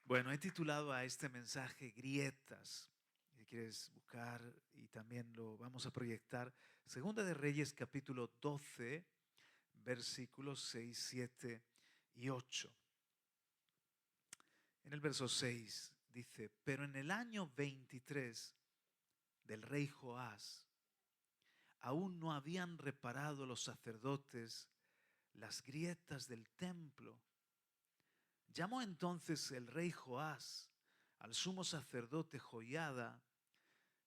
Bueno, he titulado a este mensaje Grietas. Si quieres buscar y también lo vamos a proyectar. Segunda de Reyes, capítulo 12, versículos 6, 7 y 8. En el verso 6 dice: pero en el año 23 del rey Joás, aún no habían reparado los sacerdotes las grietas del templo. Llamó entonces el rey Joás al sumo sacerdote Joiada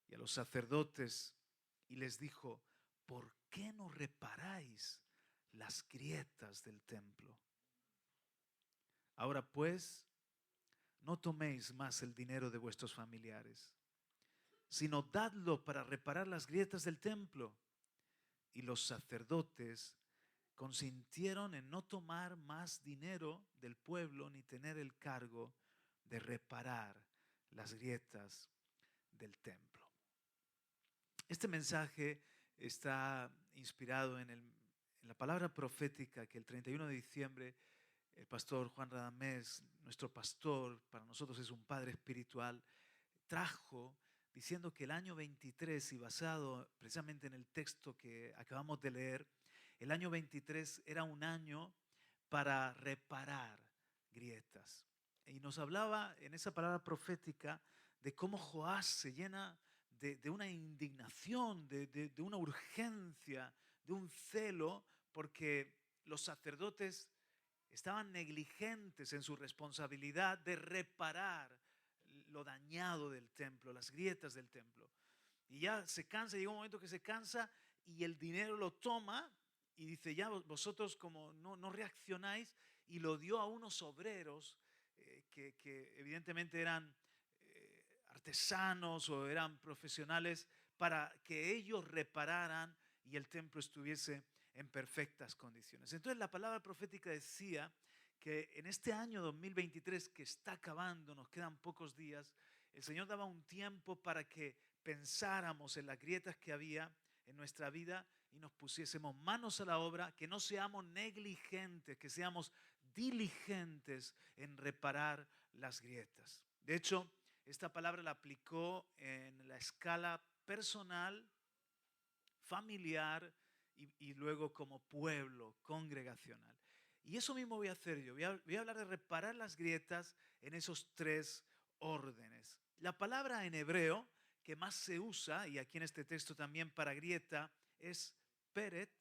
y a los sacerdotes y les dijo: ¿por qué no reparáis las grietas del templo? Ahora pues, no toméis más el dinero de vuestros familiares, sino dadlo para reparar las grietas del templo. Y los sacerdotes consintieron en no tomar más dinero del pueblo ni tener el cargo de reparar las grietas del templo. Este mensaje está inspirado en la palabra profética que el 31 de diciembre el pastor Juan Radamés, nuestro pastor, para nosotros es un padre espiritual, trajo diciendo que el año 23, y basado precisamente en el texto que acabamos de leer, el año 23 era un año para reparar grietas. Y nos hablaba en esa palabra profética de cómo Joás se llena de una indignación, de una urgencia, de un celo, porque los sacerdotes estaban negligentes en su responsabilidad de reparar lo dañado del templo, las grietas del templo. Y ya se cansa, llega un momento que se cansa y el dinero lo toma y dice: ya vosotros como no reaccionáis, y lo dio a unos obreros que evidentemente eran artesanos o eran profesionales, para que ellos repararan y el templo estuviese en perfectas condiciones. Entonces la palabra profética decía que en este año 2023 que está acabando, nos quedan pocos días, el Señor daba un tiempo para que pensáramos en las grietas que había en nuestra vida y nos pusiésemos manos a la obra, que no seamos negligentes, que seamos diligentes en reparar las grietas. De hecho, esta palabra la aplicó en la escala personal, familiar y luego como pueblo congregacional. Y eso mismo voy a hacer yo. Voy a hablar de reparar las grietas en esos tres órdenes. La palabra en hebreo que más se usa, y aquí en este texto también para grieta, es peret.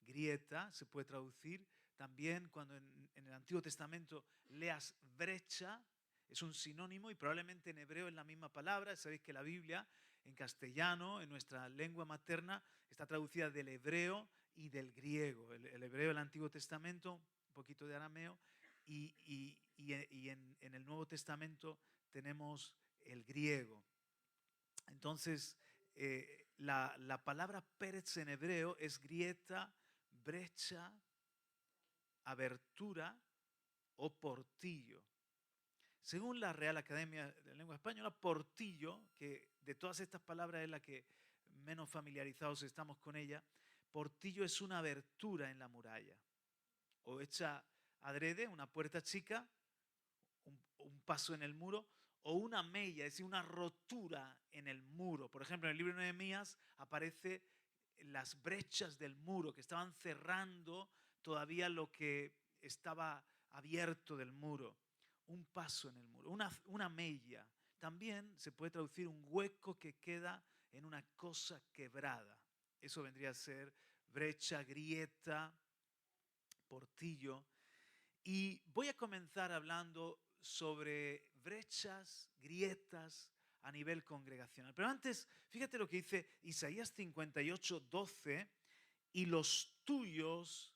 Grieta se puede traducir también cuando en el Antiguo Testamento leas brecha, es un sinónimo y probablemente en hebreo es la misma palabra. Sabéis que la Biblia en castellano, en nuestra lengua materna, está traducida del hebreo y del griego. El hebreo del Antiguo Testamento, un poquito de arameo, y en el Nuevo Testamento tenemos el griego. Entonces, la palabra peretz en hebreo es grieta, brecha, abertura o portillo. Según la Real Academia de la Lengua Española, portillo, que de todas estas palabras es la que menos familiarizados estamos con ella, portillo es una abertura en la muralla, o hecha adrede, una puerta chica, un paso en el muro, o una mella, es decir, una rotura en el muro. Por ejemplo, en el libro de Nehemías aparece las brechas del muro que estaban cerrando todavía lo que estaba abierto del muro. Un paso en el muro, una mella. También se puede traducir un hueco que queda en una cosa quebrada. Eso vendría a ser brecha, grieta, portillo. Y voy a comenzar hablando sobre brechas, grietas a nivel congregacional. Pero antes, fíjate lo que dice Isaías 58, 12: y los tuyos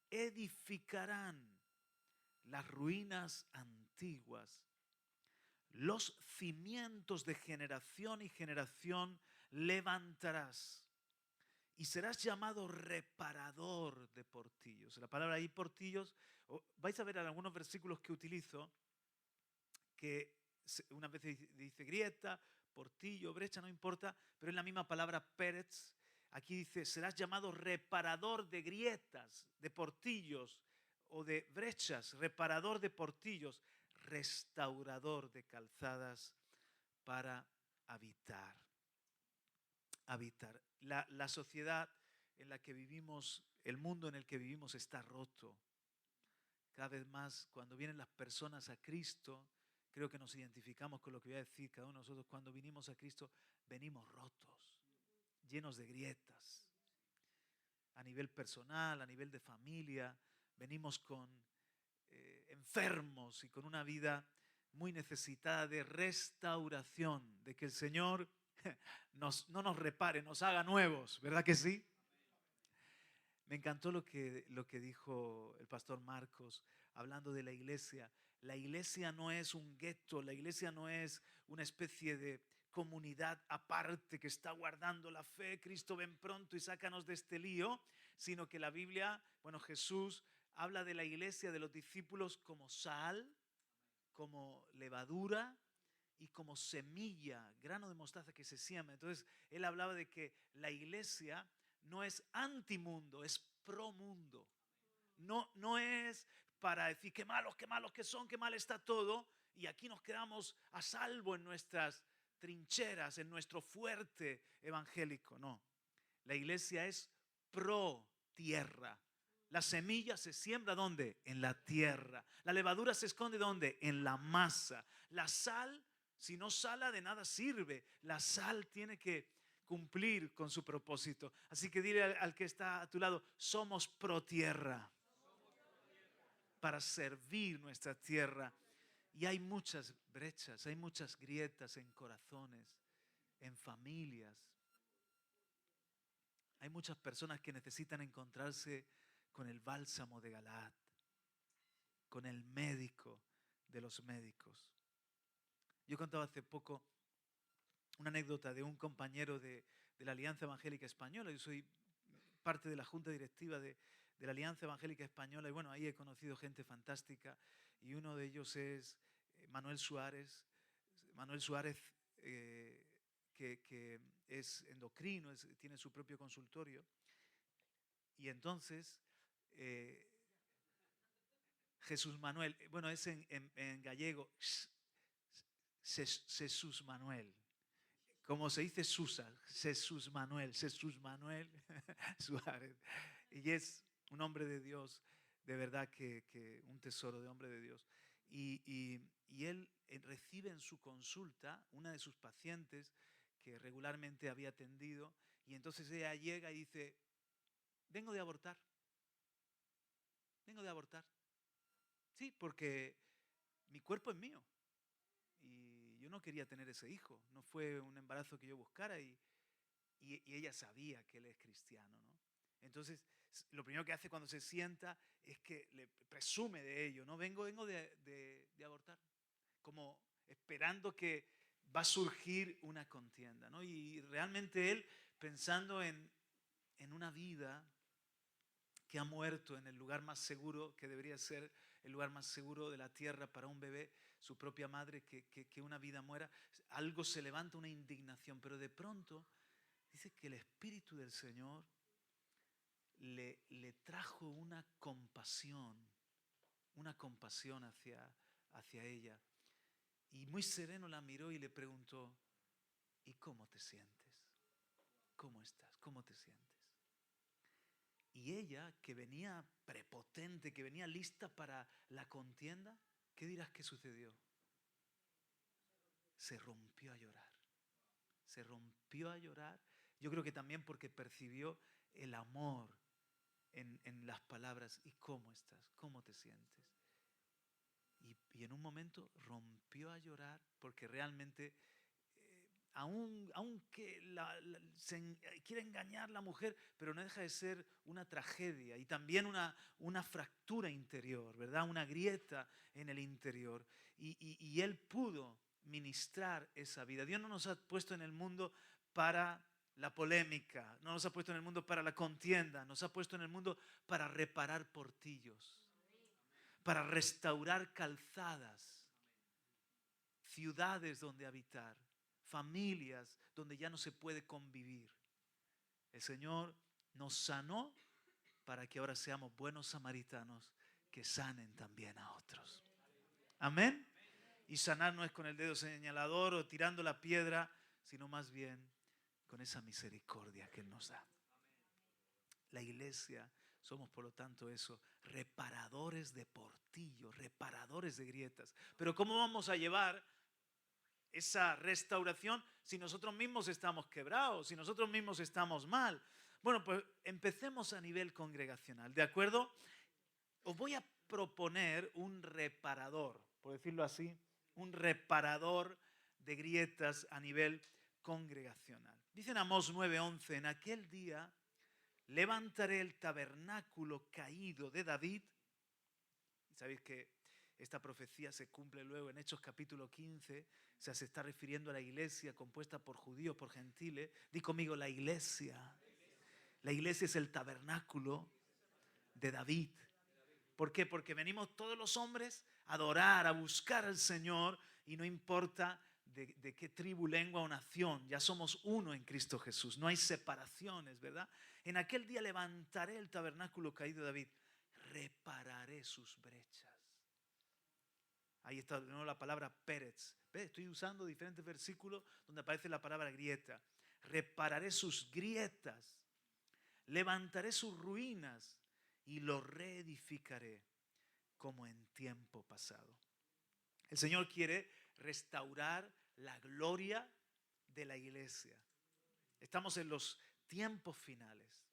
edificarán las ruinas antiguas, los cimientos de generación y generación levantarás, y serás llamado reparador de portillos. La palabra ahí portillos, vais a ver en algunos versículos que utilizo, que una vez dice grieta, portillo, brecha, no importa, pero es la misma palabra peretz. Aquí dice: serás llamado reparador de grietas, de portillos, o de brechas, reparador de portillos, restaurador de calzadas para habitar. Habitar. La sociedad en la que vivimos, el mundo en el que vivimos está roto. Cada vez más, cuando vienen las personas a Cristo, creo que nos identificamos con lo que voy a decir cada uno de nosotros. Cuando vinimos a Cristo, venimos rotos, llenos de grietas. A nivel personal, a nivel de familia, venimos con enfermos y con una vida muy necesitada de restauración, de que el Señor no nos repare, nos haga nuevos, ¿verdad que sí? Me encantó lo que dijo el pastor Marcos, hablando de la iglesia. La iglesia no es un gueto, la iglesia no es una especie de comunidad aparte que está guardando la fe, Cristo ven pronto y sácanos de este lío, sino que la Biblia, bueno, Jesús habla de la iglesia, de los discípulos como sal, como levadura y como semilla, grano de mostaza que se siembra. Entonces, él hablaba de que la iglesia no es antimundo, es promundo. No es para decir qué malos que son, qué mal está todo, y aquí nos quedamos a salvo en nuestras trincheras, en nuestro fuerte evangélico. No, la iglesia es pro tierra. La semilla se siembra ¿dónde? En la tierra. La levadura se esconde ¿dónde? En la masa. La sal, si no sala, de nada sirve. La sal tiene que cumplir con su propósito. Así que dile al que está a tu lado, somos pro tierra. Para servir nuestra tierra. Y hay muchas brechas, hay muchas grietas en corazones, en familias. Hay muchas personas que necesitan encontrarse con el bálsamo de Galaad, con el médico de los médicos. Yo contaba hace poco una anécdota de un compañero de la Alianza Evangélica Española. Yo soy parte de la junta directiva de la Alianza Evangélica Española y bueno, ahí he conocido gente fantástica y uno de ellos es Manuel Suárez. Manuel Suárez, que es endocrino, tiene su propio consultorio. Y entonces, Jesús Manuel, bueno, es en gallego, Jesús Manuel. Como se dice Susa, Jesús Manuel Suárez. Y es un hombre de Dios, de verdad que un tesoro de hombre de Dios. Y él recibe en su consulta una de sus pacientes que regularmente había atendido y entonces ella llega y dice, vengo de abortar. Sí, porque mi cuerpo es mío y yo no quería tener ese hijo. No fue un embarazo que yo buscara y ella sabía que él es cristiano, ¿no? Entonces, lo primero que hace cuando se sienta es que le presume de ello, ¿no? Vengo de abortar, como esperando que va a surgir una contienda, ¿no? Y realmente él, pensando en una vida que ha muerto en el lugar más seguro, que debería ser el lugar más seguro de la tierra para un bebé, su propia madre, que una vida muera, algo se levanta, una indignación, pero de pronto dice que el Espíritu del Señor le trajo una compasión hacia ella. Y muy sereno la miró y le preguntó, ¿y cómo te sientes? ¿Cómo estás? ¿Cómo te sientes? Y ella, que venía prepotente, que venía lista para la contienda, ¿qué dirás que sucedió? Se rompió a llorar. Se rompió a llorar. Yo creo que también porque percibió el amor en las palabras. ¿Y cómo estás? ¿Cómo te sientes? Y en un momento rompió a llorar porque realmente, aunque quiere engañar la mujer, pero no deja de ser una tragedia y también una fractura interior, ¿verdad? Una grieta en el interior. Y él pudo ministrar esa vida. Dios no nos ha puesto en el mundo para la polémica, no nos ha puesto en el mundo para la contienda, nos ha puesto en el mundo para reparar portillos, para restaurar calzadas, ciudades donde habitar, familias donde ya no se puede convivir. El Señor nos sanó para que ahora seamos buenos samaritanos que sanen también a otros. Amén. Y sanar no es con el dedo señalador o tirando la piedra, sino más bien con esa misericordia que Él nos da. La iglesia somos, por lo tanto, eso, reparadores de portillos, reparadores de grietas. Pero ¿cómo vamos a llevar esa restauración si nosotros mismos estamos quebrados, si nosotros mismos estamos mal? Bueno, pues empecemos a nivel congregacional, ¿de acuerdo? Os voy a proponer un reparador, por decirlo así, un reparador de grietas a nivel congregacional. Dice en Amós 9:11, en aquel día levantaré el tabernáculo caído de David. Y sabéis que esta profecía se cumple luego en Hechos capítulo 15, o sea, se está refiriendo a la iglesia compuesta por judíos, por gentiles. Di conmigo, la iglesia. La iglesia es el tabernáculo de David. ¿Por qué? Porque venimos todos los hombres a adorar, a buscar al Señor, y no importa de qué tribu, lengua o nación, ya somos uno en Cristo Jesús, no hay separaciones, ¿verdad? En aquel día levantaré el tabernáculo caído de David, repararé sus brechas. Ahí está de nuevo la palabra Pérez. ¿Ves? Estoy usando diferentes versículos donde aparece la palabra grieta. Repararé sus grietas, levantaré sus ruinas y lo reedificaré como en tiempo pasado. El Señor quiere restaurar la gloria de la iglesia. Estamos en los tiempos finales.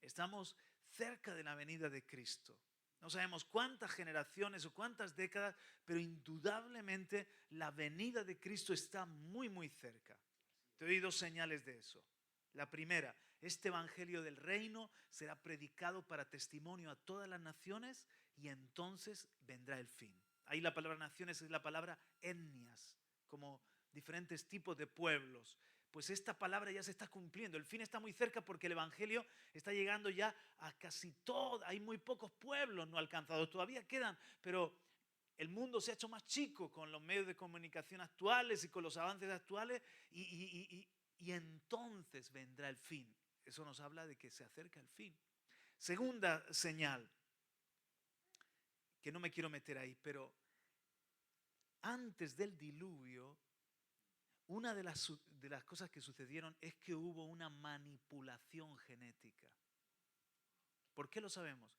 Estamos cerca de la venida de Cristo. No sabemos cuántas generaciones o cuántas décadas, pero indudablemente la venida de Cristo está muy, muy cerca. Te doy dos señales de eso. La primera, este evangelio del reino será predicado para testimonio a todas las naciones y entonces vendrá el fin. Ahí la palabra naciones es la palabra etnias, como diferentes tipos de pueblos. Pues esta palabra ya se está cumpliendo. El fin está muy cerca porque el evangelio está llegando ya a casi todo. Hay muy pocos pueblos no alcanzados. Todavía quedan, pero el mundo se ha hecho más chico con los medios de comunicación actuales y con los avances actuales y entonces vendrá el fin. Eso nos habla de que se acerca el fin. Segunda señal, que no me quiero meter ahí, pero antes del diluvio, una de las cosas que sucedieron es que hubo una manipulación genética. ¿Por qué lo sabemos?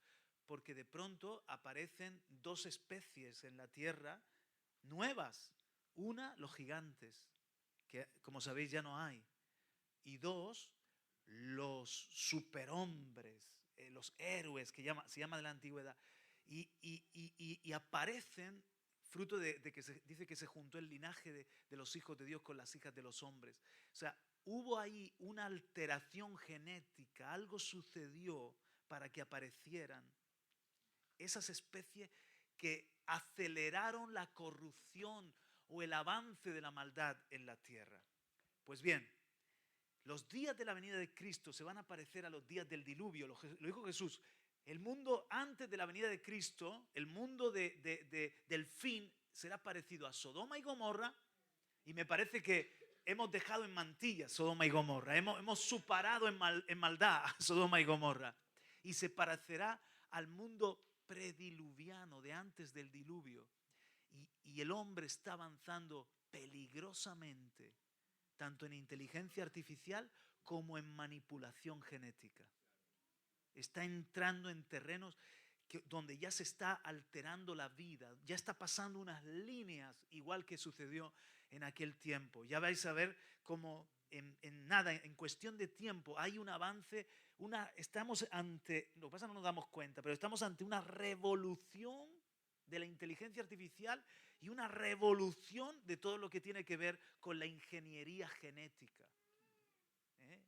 Porque de pronto aparecen dos especies en la tierra nuevas. Una, los gigantes, que como sabéis ya no hay. Y dos, los superhombres, los héroes que se llama de la antigüedad. Y aparecen fruto de que dice que se juntó el linaje de los hijos de Dios con las hijas de los hombres. O sea, hubo ahí una alteración genética, algo sucedió para que aparecieran esas especies que aceleraron la corrupción o el avance de la maldad en la tierra. Pues bien, los días de la venida de Cristo se van a parecer a los días del diluvio. Lo dijo Jesús. El mundo antes de la venida de Cristo, el mundo del fin, será parecido a Sodoma y Gomorra. Y me parece que hemos dejado en mantillas Sodoma y Gomorra. Hemos superado en maldad a Sodoma y Gomorra. Y se parecerá al mundo prediluviano de antes del diluvio. Y el hombre está avanzando peligrosamente, tanto en inteligencia artificial como en manipulación genética. Está entrando en terrenos donde ya se está alterando la vida, ya está pasando unas líneas, igual que sucedió en aquel tiempo. Ya vais a ver cómo en cuestión de tiempo hay un avance, estamos ante, lo que pasa no nos damos cuenta, pero estamos ante una revolución de la inteligencia artificial y una revolución de todo lo que tiene que ver con la ingeniería genética.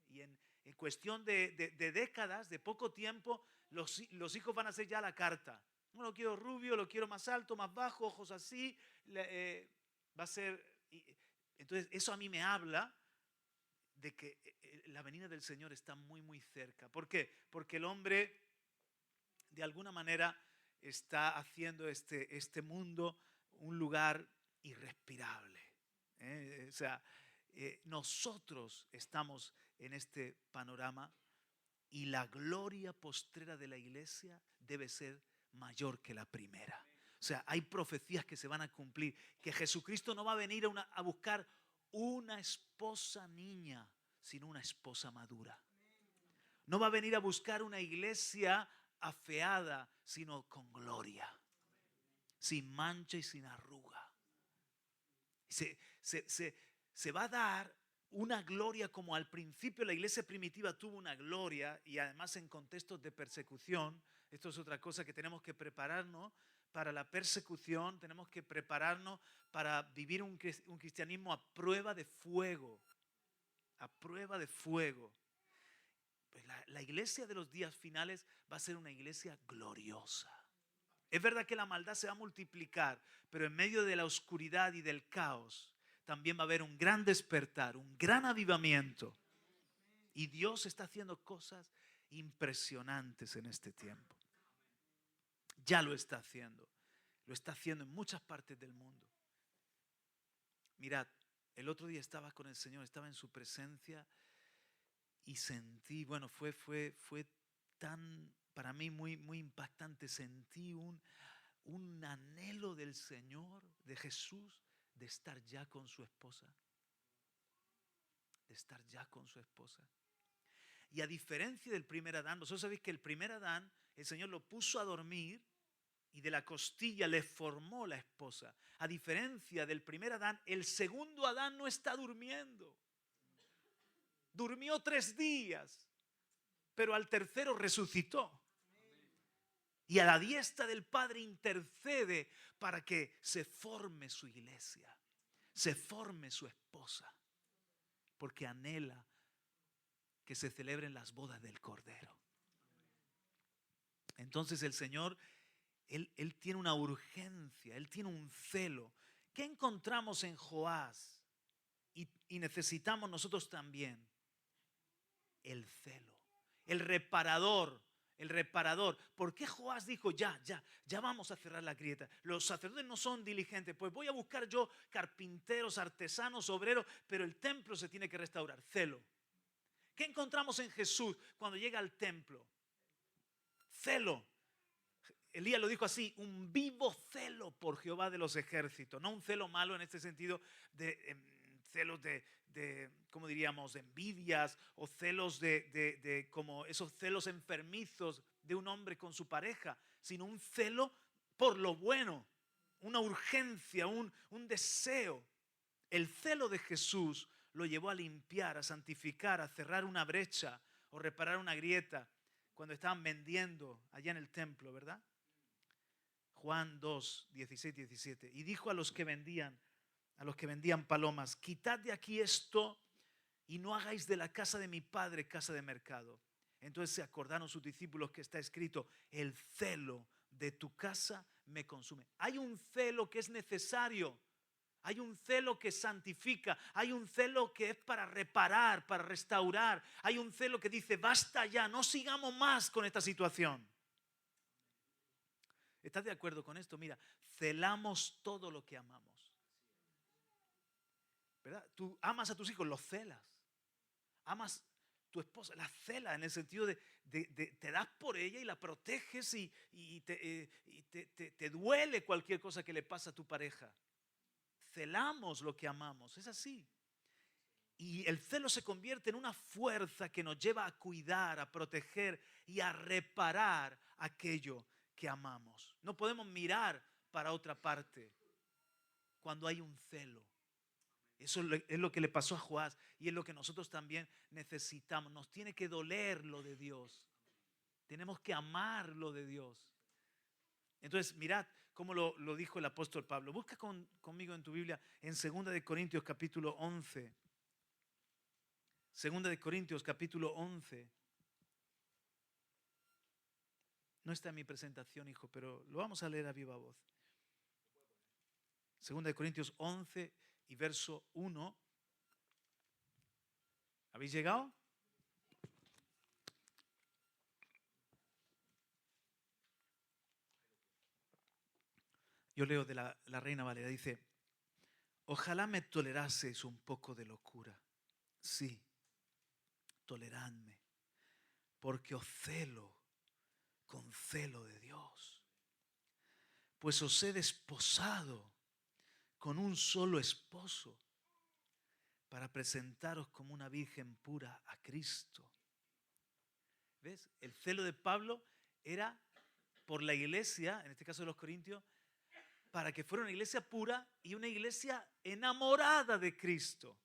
Y en cuestión de décadas, de poco tiempo, los hijos van a ser ya a la carta. No lo quiero rubio, lo quiero más alto, más bajo, ojos así. Va a ser. Entonces, eso a mí me habla de que la venida del Señor está muy, muy cerca. ¿Por qué? Porque el hombre, de alguna manera, está haciendo este mundo un lugar irrespirable. O sea, nosotros estamos en este panorama y la gloria postrera de la iglesia debe ser mayor que la primera. O sea, hay profecías que se van a cumplir, que Jesucristo no va a venir a buscar una esposa niña, sino una esposa madura. No va a venir a buscar una iglesia afeada, sino con gloria, sin mancha y sin arruga. Se va a dar una gloria como al principio la iglesia primitiva tuvo una gloria, y además en contextos de persecución. Esto es otra cosa que tenemos que prepararnos para la persecución, tenemos que prepararnos para vivir un cristianismo a prueba de fuego, a prueba de fuego. Pues la iglesia de los días finales va a ser una iglesia gloriosa. Es verdad que la maldad se va a multiplicar, pero en medio de la oscuridad y del caos también va a haber un gran despertar, un gran avivamiento. Y Dios está haciendo cosas impresionantes en este tiempo. Ya lo está haciendo. Lo está haciendo en muchas partes del mundo. Mirad, el otro día estaba con el Señor, estaba en su presencia y sentí, bueno, fue tan, para mí muy, muy impactante. Sentí un anhelo del Señor, de Jesús, de estar ya con su esposa. De estar ya con su esposa. Y a diferencia del primer Adán, vosotros sabéis que el primer Adán, el Señor lo puso a dormir y de la costilla le formó la esposa. A diferencia del primer Adán, el segundo Adán no está durmiendo. Durmió 3 días, pero al tercero resucitó. Y a la diestra del Padre intercede para que se forme su iglesia, se forme su esposa, porque anhela que se celebren las bodas del Cordero. Entonces el Señor, Él tiene una urgencia, Él tiene un celo. ¿Qué encontramos en Joás? Y necesitamos nosotros también el celo, el reparador. El reparador. ¿Por qué Joás dijo ya vamos a cerrar la grieta? Los sacerdotes no son diligentes, pues voy a buscar yo carpinteros, artesanos, obreros, pero el templo se tiene que restaurar. Celo. ¿Qué encontramos en Jesús cuando llega al templo? Celo. Elías lo dijo así: un vivo celo por Jehová de los ejércitos. No un celo malo en este sentido de celos de ¿cómo diríamos?, de envidias o celos de como esos celos enfermizos de un hombre con su pareja, sino un celo por lo bueno, una urgencia, un deseo. El celo de Jesús lo llevó a limpiar, a santificar, a cerrar una brecha o reparar una grieta cuando estaban vendiendo allá en el templo, ¿verdad? Juan 2, 16, 17. Y dijo a los que vendían palomas: quitad de aquí esto y no hagáis de la casa de mi padre casa de mercado. Entonces se acordaron sus discípulos que está escrito: el celo de tu casa me consume. Hay un celo que es necesario. Hay un celo que santifica, hay un celo que es para reparar, para restaurar. Hay un celo que dice: basta ya, no sigamos más con esta situación. ¿Estás de acuerdo con esto? Mira, celamos todo lo que amamos, ¿verdad? Tú amas a tus hijos, los celas. Amas a tu esposa, la celas en el sentido de te das por ella y la proteges y te duele cualquier cosa que le pasa a tu pareja. Celamos lo que amamos, es así. Y el celo se convierte en una fuerza que nos lleva a cuidar, a proteger y a reparar aquello que amamos. No podemos mirar para otra parte cuando hay un celo. Eso es lo que le pasó a Joás y es lo que nosotros también necesitamos. Nos tiene que doler lo de Dios. Tenemos que amar lo de Dios. Entonces, mirad cómo lo dijo el apóstol Pablo. Busca conmigo en tu Biblia en 2 de Corintios capítulo 11. 2 de Corintios capítulo 11. No está en mi presentación, hijo, pero lo vamos a leer a viva voz. 2 de Corintios 11 y verso 1. ¿Habéis llegado? Yo leo de la Reina Valera. Dice: ojalá me toleraseis un poco de locura. Sí, toleradme, porque os celo con celo de Dios. pues os he desposado con un solo esposo para presentaros como una virgen pura a Cristo. ¿Ves? El celo de Pablo era por la iglesia, en este caso de los Corintios, para que fuera una iglesia pura y una iglesia enamorada de Cristo.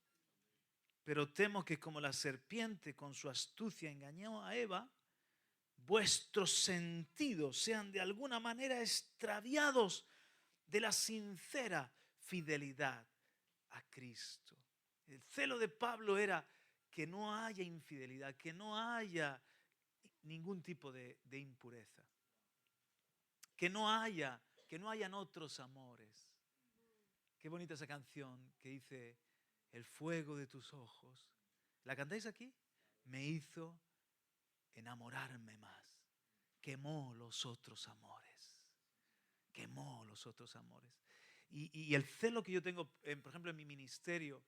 Pero temo que como la serpiente con su astucia engañó a Eva, vuestros sentidos sean de alguna manera extraviados de la sincera fidelidad a Cristo. El celo de Pablo era que no haya infidelidad, que no haya ningún tipo de impureza, que no hayan otros amores. Qué bonita esa canción que dice, el fuego de tus ojos. ¿La cantáis aquí? Me hizo enamorarme más. Quemó los otros amores. Quemó los otros amores. Y el celo que yo tengo, por ejemplo, en mi ministerio,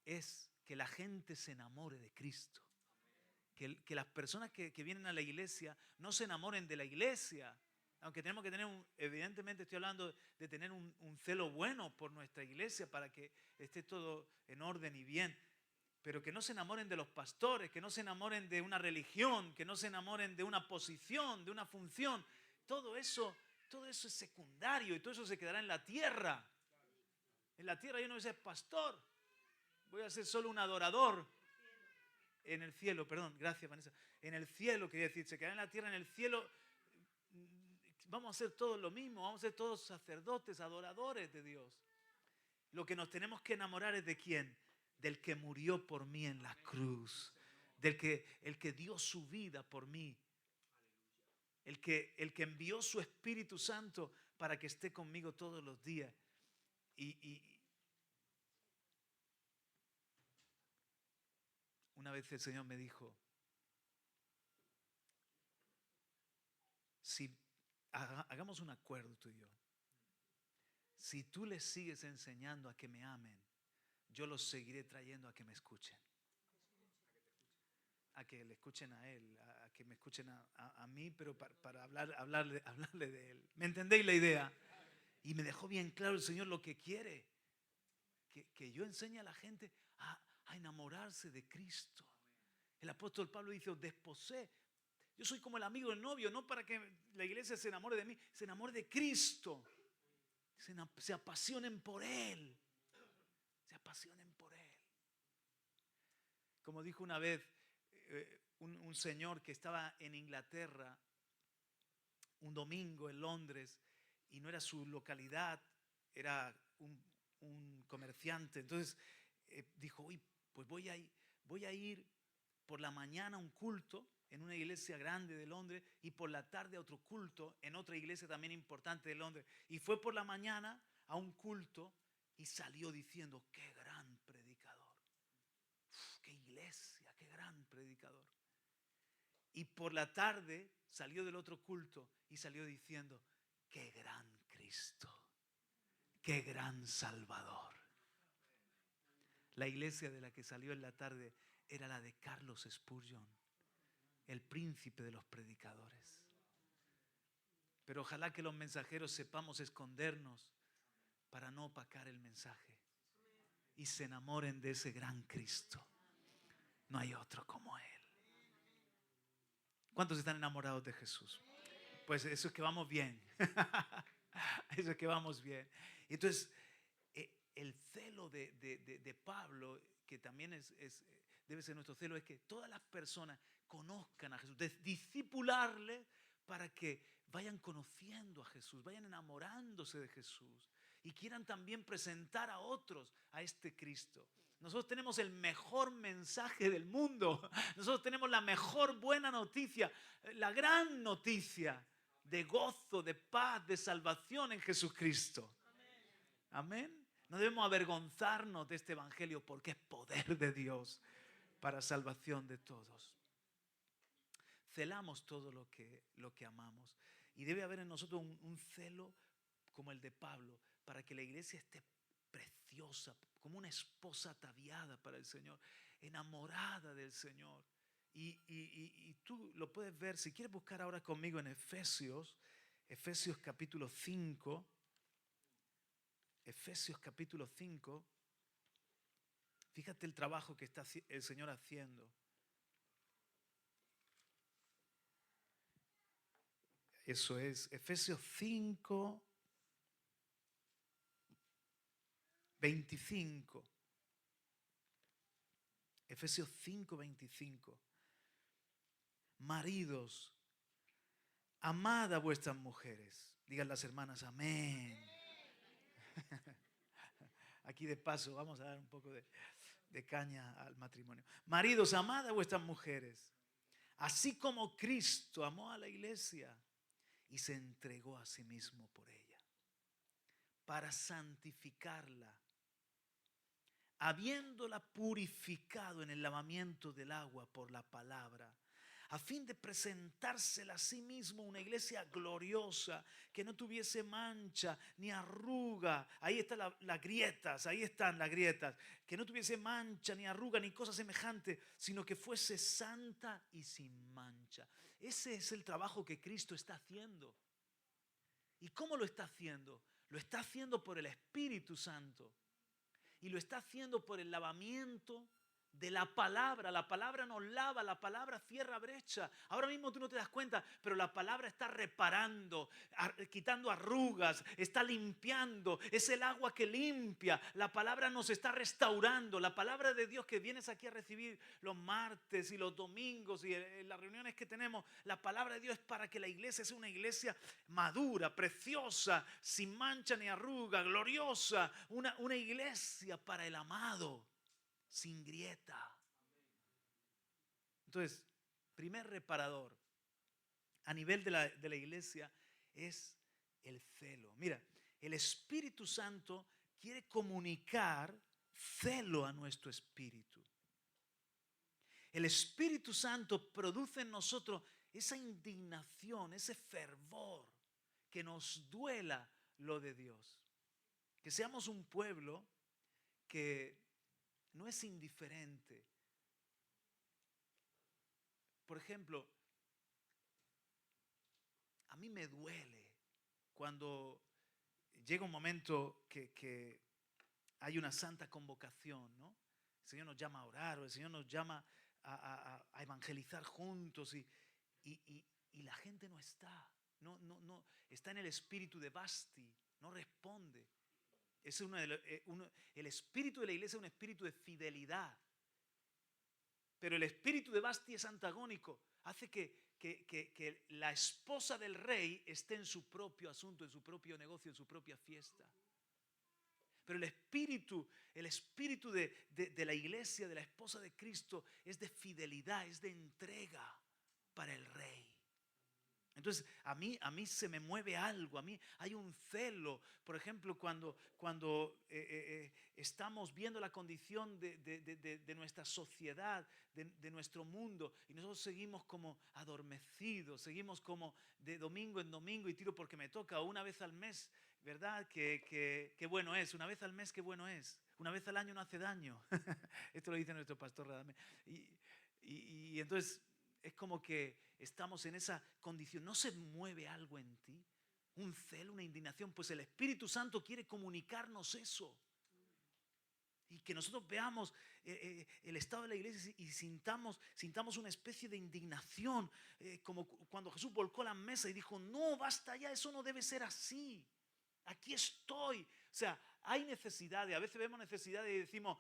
es que la gente se enamore de Cristo. Que las personas que vienen a la iglesia no se enamoren de la iglesia. Aunque tenemos que tener, evidentemente estoy hablando de tener un celo bueno por nuestra iglesia para que esté todo en orden y bien. Pero que no se enamoren de los pastores, que no se enamoren de una religión, que no se enamoren de una posición, de una función. Todo eso es secundario y todo eso se quedará en la tierra. En la tierra yo no voy a ser pastor, voy a ser solo un adorador. En el cielo, perdón, gracias Vanessa. En el cielo, quería decir, se quedará en la tierra, en el cielo vamos a hacer todos lo mismo, vamos a ser todos sacerdotes, adoradores de Dios. Lo que nos tenemos que enamorar es de quién, del que murió por mí en la cruz, el que dio su vida por mí, el que envió su Espíritu Santo para que esté conmigo todos los días. Y una vez el Señor me dijo, si hagamos un acuerdo tú y yo, si tú les sigues enseñando a que me amen, yo los seguiré trayendo a que me escuchen. A que le escuchen a Él, a que me escuchen a mí, pero para hablarle de Él. ¿Me entendéis la idea? Y me dejó bien claro el Señor lo que quiere. Que yo enseñe a la gente a enamorarse de Cristo. El apóstol Pablo dice, os desposé. Yo soy como el amigo del novio, no para que la iglesia se enamore de mí, se enamore de Cristo. Se apasionen por Él. Se apasionen por Él. Como dijo una vez un señor que estaba en Inglaterra, un domingo en Londres, y no era su localidad, era un comerciante. Entonces dijo, uy, pues voy a ir por la mañana a un culto en una iglesia grande de Londres y por la tarde a otro culto en otra iglesia también importante de Londres. Y fue por la mañana a un culto y salió diciendo, qué gran predicador. Qué iglesia, qué gran predicador. Y por la tarde salió del otro culto y salió diciendo, qué gran Cristo, qué gran Salvador. La iglesia de la que salió en la tarde era la de Carlos Spurgeon, el príncipe de los predicadores. Pero ojalá que los mensajeros sepamos escondernos para no opacar el mensaje y se enamoren de ese gran Cristo. No hay otro como Él. ¿Cuántos están enamorados de Jesús? Pues eso es que vamos bien. Eso es que vamos bien. Entonces, el celo de Pablo, que también debe ser nuestro celo, es que todas las personas conozcan a Jesús, discipularle para que vayan conociendo a Jesús, vayan enamorándose de Jesús y quieran también presentar a otros a este Cristo. Nosotros tenemos el mejor mensaje del mundo. Nosotros tenemos la mejor buena noticia, la gran noticia de gozo, de paz, de salvación en Jesucristo. Amén. No debemos avergonzarnos de este evangelio porque es poder de Dios para salvación de todos. Celamos todo lo que amamos. Y debe haber en nosotros un celo como el de Pablo para que la iglesia esté preciosa, como una esposa ataviada para el Señor, enamorada del Señor. Y tú lo puedes ver, si quieres buscar ahora conmigo en Efesios Efesios capítulo 5. Efesios capítulo 5. Fíjate el trabajo que está el Señor haciendo. Eso es, Efesios 5, 25. Efesios 5, 25. Maridos, amad a vuestras mujeres. Digan las hermanas, amén. Aquí de paso vamos a dar un poco de caña al matrimonio. Maridos, amad a vuestras mujeres, así como Cristo amó a la iglesia y se entregó a sí mismo por ella, para santificarla, habiéndola purificado en el lavamiento del agua por la palabra, a fin de presentársela a sí mismo una iglesia gloriosa, que no tuviese mancha ni arruga. Ahí están las grietas, ahí están las grietas. Que no tuviese mancha ni arruga ni cosa semejante, sino que fuese santa y sin mancha. Ese es el trabajo que Cristo está haciendo. ¿Y cómo lo está haciendo? Lo está haciendo por el Espíritu Santo. Y lo está haciendo por el lavamiento de la palabra. La palabra nos lava, la palabra cierra brecha. Ahora mismo tú no te das cuenta, pero la palabra está reparando, quitando arrugas, está limpiando. Es el agua que limpia. La palabra nos está restaurando. La palabra de Dios que vienes aquí a recibir los martes y los domingos y en las reuniones que tenemos, la palabra de Dios es para que la iglesia sea una iglesia madura, preciosa, sin mancha ni arruga, gloriosa. Una iglesia para el amado, sin grieta. Entonces, primer reparador a nivel de la iglesia es el celo. Mira, el Espíritu Santo quiere comunicar celo a nuestro espíritu. El Espíritu Santo produce en nosotros esa indignación, ese fervor, que nos duela lo de Dios. Que seamos un pueblo que no es indiferente. Por ejemplo, a mí me duele cuando llega un momento que hay una santa convocación, ¿no? El Señor nos llama a orar, o el Señor nos llama a evangelizar juntos y la gente no está. No, está en el espíritu de Basti, no responde. Es el espíritu de la iglesia es un espíritu de fidelidad. Pero el espíritu de Basti es antagónico. Hace que la esposa del rey esté en su propio asunto, en su propio negocio, en su propia fiesta. Pero el espíritu de la iglesia, de la esposa de Cristo, es de fidelidad, es de entrega para el rey. Entonces, a mí se me mueve algo, a mí hay un celo. Por ejemplo, cuando estamos viendo la condición de nuestra sociedad, de nuestro mundo, y nosotros seguimos como adormecidos, seguimos como de domingo en domingo, y tiro porque me toca una vez al mes, ¿verdad? Qué bueno es, una vez al mes qué bueno es, una vez al año no hace daño. Esto lo dice nuestro pastor Radamés. Y entonces es como que estamos en esa condición. ¿No se mueve algo en ti? Un celo, una indignación. Pues el Espíritu Santo quiere comunicarnos eso. Y que nosotros veamos el estado de la iglesia y sintamos una especie de indignación. Como cuando Jesús volcó la mesa y dijo, no, basta ya, eso no debe ser así. Aquí estoy. O sea, hay necesidades. A veces vemos necesidades y decimos,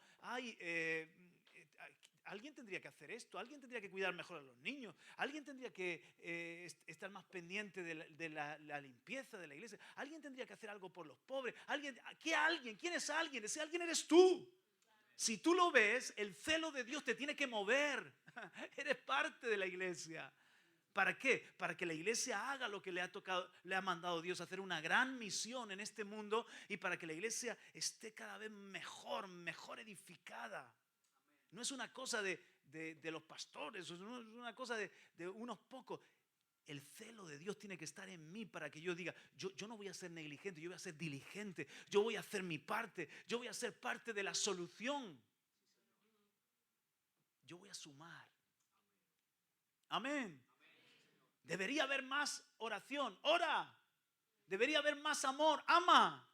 alguien tendría que hacer esto, alguien tendría que cuidar mejor a los niños, alguien tendría que estar más pendiente de la limpieza de la iglesia, alguien tendría que hacer algo por los pobres. ¿Quién es alguien? Ese alguien eres tú. Si tú lo ves, el celo de Dios te tiene que mover. Eres parte de la iglesia. ¿Para qué? Para que la iglesia haga lo que le ha mandado Dios, hacer una gran misión en este mundo, y para que la iglesia esté cada vez mejor edificada. No es una cosa de los pastores, no es una cosa de unos pocos. El celo de Dios tiene que estar en mí para que yo diga, yo no voy a ser negligente, yo voy a ser diligente, yo voy a hacer mi parte, yo voy a ser parte de la solución. Yo voy a sumar. Amén. Debería haber más oración. ¡Ora! Debería haber más amor. Ama.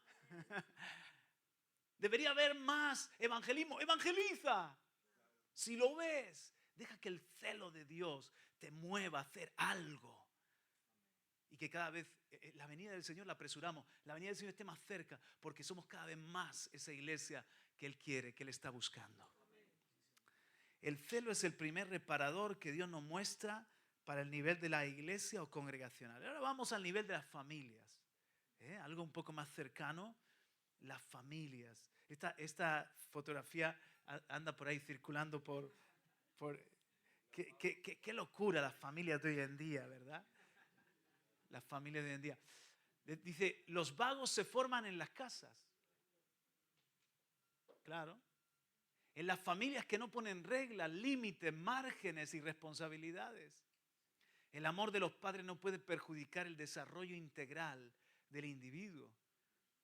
Debería haber más evangelismo. Evangeliza. Si lo ves, deja que el celo de Dios te mueva a hacer algo. Y que cada vez la venida del Señor la apresuramos. La venida del Señor esté más cerca. Porque somos cada vez más esa iglesia que Él quiere, que Él está buscando. El celo es el primer reparador que Dios nos muestra para el nivel de la iglesia o congregacional. Ahora vamos al nivel de las familias. Algo un poco más cercano. Las familias. Esta fotografía anda por ahí circulando por qué locura las familias de hoy en día, ¿verdad? Las familias de hoy en día. Dice, los vagos se forman en las casas. Claro. En las familias que no ponen reglas, límites, márgenes y responsabilidades. El amor de los padres no puede perjudicar el desarrollo integral del individuo.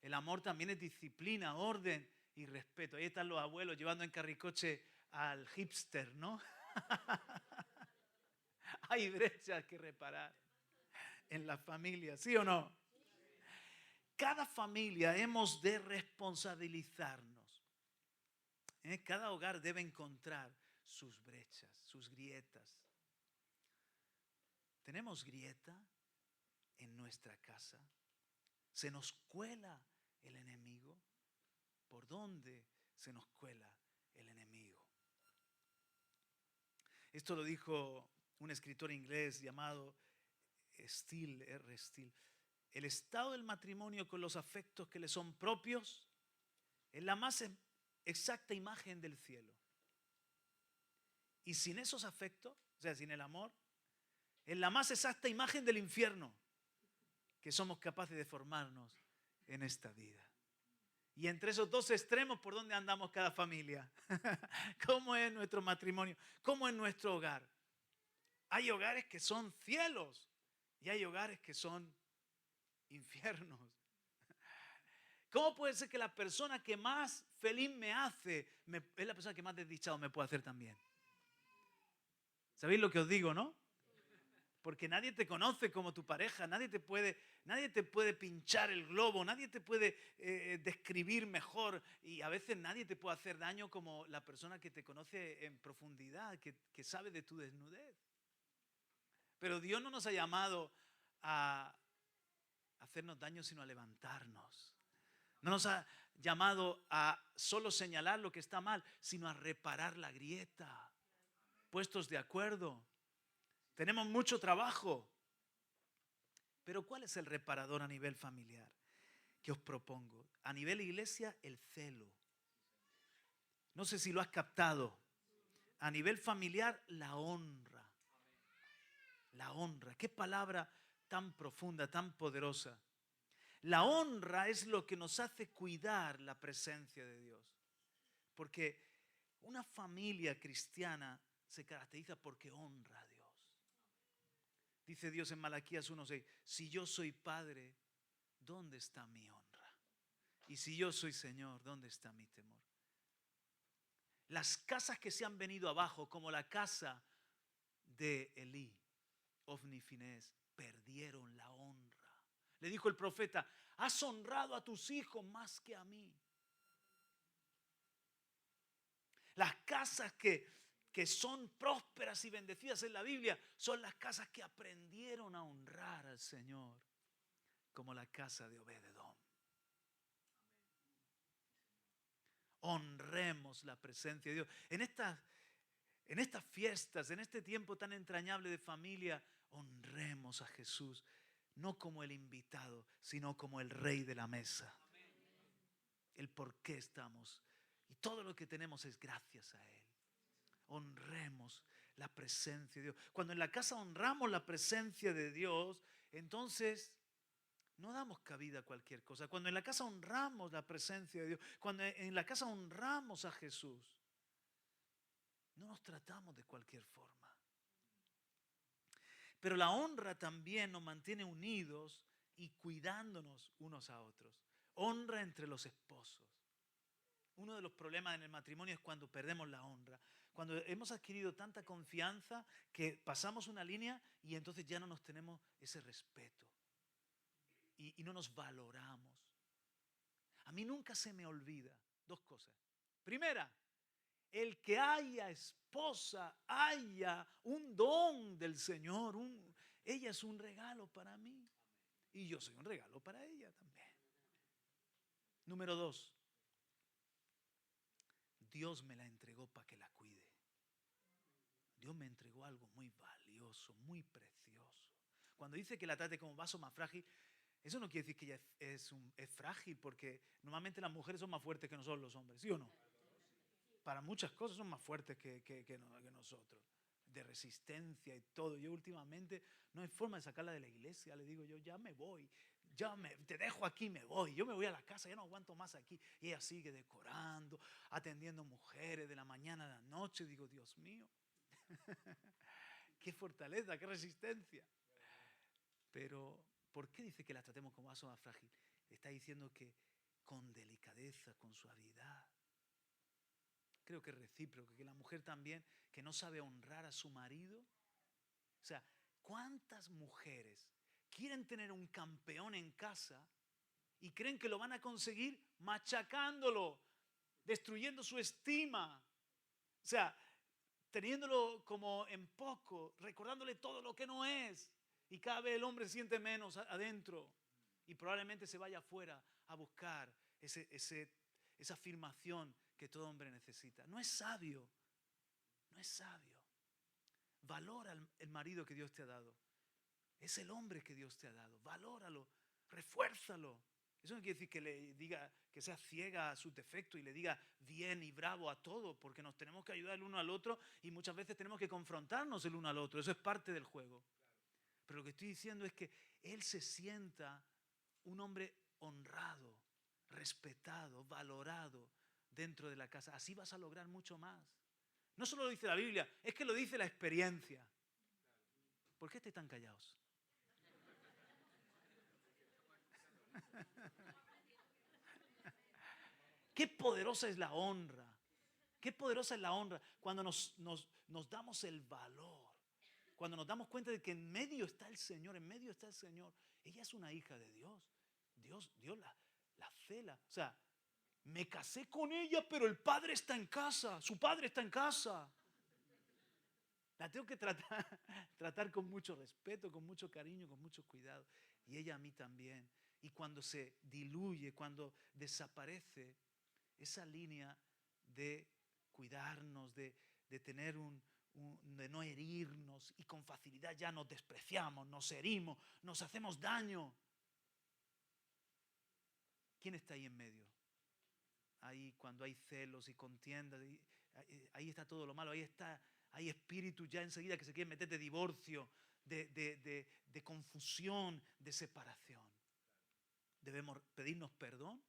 El amor también es disciplina, orden y respeto. Ahí están los abuelos llevando en carricoche al hipster, ¿no? Hay brechas que reparar en la familia, ¿sí o no? Cada familia hemos de responsabilizarnos. Cada hogar debe encontrar sus brechas, sus grietas. ¿Tenemos grieta en nuestra casa? ¿Se nos cuela el enemigo? ¿Por dónde se nos cuela el enemigo? Esto lo dijo un escritor inglés llamado Steele, R. Steele. El estado del matrimonio con los afectos que le son propios es la más exacta imagen del cielo. Y sin esos afectos, o sea, sin el amor, es la más exacta imagen del infierno que somos capaces de formarnos en esta vida. Y entre esos dos extremos, ¿por dónde andamos cada familia? ¿Cómo es nuestro matrimonio? ¿Cómo es nuestro hogar? Hay hogares que son cielos y hay hogares que son infiernos. ¿Cómo puede ser que la persona que más feliz me hace es la persona que más desdichado me puede hacer también? ¿Sabéis lo que os digo, no? Porque nadie te conoce como tu pareja, nadie te puede pinchar el globo, nadie te puede describir mejor y a veces nadie te puede hacer daño como la persona que te conoce en profundidad, que sabe de tu desnudez. Pero Dios no nos ha llamado a hacernos daño, sino a levantarnos. No nos ha llamado a solo señalar lo que está mal, sino a reparar la grieta. Puestos de acuerdo. Tenemos mucho trabajo. Pero ¿cuál es el reparador a nivel familiar que os propongo? A nivel iglesia, el celo. No sé si lo has captado. A nivel familiar, la honra. La honra. Qué palabra tan profunda, tan poderosa. La honra es lo que nos hace cuidar la presencia de Dios. Porque una familia cristiana se caracteriza porque honra a Dios. Dice Dios en Malaquías 1:6, si yo soy padre, ¿dónde está mi honra? Y si yo soy Señor, ¿dónde está mi temor? Las casas que se han venido abajo, como la casa de Elí, Ofni y Finés, perdieron la honra. Le dijo el profeta, has honrado a tus hijos más que a mí. Las casas que son prósperas y bendecidas en la Biblia son las casas que aprendieron a honrar al Señor, como la casa de Obed-Edom. Honremos la presencia de Dios. En estas fiestas, en este tiempo tan entrañable de familia, honremos a Jesús, no como el invitado, sino como el rey de la mesa. El por qué estamos. Y todo lo que tenemos es gracias a Él. Honremos la presencia de Dios. Cuando en la casa honramos la presencia de Dios, entonces no damos cabida a cualquier cosa. Cuando en la casa honramos la presencia de Dios, cuando en la casa honramos a Jesús, no nos tratamos de cualquier forma. Pero la honra también nos mantiene unidos y cuidándonos unos a otros. Honra entre los esposos. Uno de los problemas en el matrimonio es cuando perdemos la honra. Cuando hemos adquirido tanta confianza que pasamos una línea y entonces ya no nos tenemos ese respeto. y no nos valoramos. A mí nunca se me olvida dos cosas. Primera, el que haya esposa, haya un don del Señor. Ella es un regalo para mí y yo soy un regalo para ella también. Número dos, Dios me la entregó para que la cuide. Dios me entregó algo muy valioso, muy precioso. Cuando dice que la trate como vaso más frágil, eso no quiere decir que ella es frágil, porque normalmente las mujeres son más fuertes que nosotros los hombres, ¿sí o no? Para muchas cosas son más fuertes que nosotros, de resistencia y todo. Yo últimamente no hay forma de sacarla de la iglesia, le digo yo, ya me voy, te dejo aquí, me voy, yo me voy a la casa, ya no aguanto más aquí. Y ella sigue decorando, atendiendo mujeres de la mañana a la noche. Digo, Dios mío, qué fortaleza, qué resistencia. Pero, ¿por qué dice que la tratemos como vaso más frágil? Está diciendo que con delicadeza, con suavidad. Creo que es recíproco, que la mujer también, que no sabe honrar a su marido. O sea, ¿cuántas mujeres quieren tener un campeón en casa y creen que lo van a conseguir machacándolo, destruyendo su estima? O sea, teniéndolo como en poco, recordándole todo lo que no es. Y cada vez el hombre se siente menos adentro y probablemente se vaya afuera a buscar esa afirmación que todo hombre necesita. No es sabio, no es sabio. Valora el marido que Dios te ha dado. Es el hombre que Dios te ha dado. Valóralo, refuérzalo. Eso no quiere decir que le diga que sea ciega a sus defectos y le diga bien y bravo a todo, porque nos tenemos que ayudar el uno al otro y muchas veces tenemos que confrontarnos el uno al otro. Eso es parte del juego. Pero lo que estoy diciendo es que él se sienta un hombre honrado, respetado, valorado dentro de la casa. Así vas a lograr mucho más. No solo lo dice la Biblia, es que lo dice la experiencia. ¿Por qué estáis tan callados? Qué poderosa es la honra. Qué poderosa es la honra cuando nos damos el valor. Cuando nos damos cuenta de que en medio está el Señor, en medio está el Señor. Ella es una hija de Dios. Dios la cela. O sea, me casé con ella, pero el padre está en casa. Su padre está en casa. La tengo que tratar con mucho respeto, con mucho cariño, con mucho cuidado. Y ella a mí también. Y cuando se diluye, cuando desaparece esa línea de cuidarnos, de tener de no herirnos, y con facilidad ya nos despreciamos, nos herimos, nos hacemos daño. ¿Quién está ahí en medio? Ahí cuando hay celos y contiendas, ahí está todo lo malo, hay espíritus ya enseguida que se quieren meter de divorcio, de confusión, de separación. Debemos pedirnos perdón,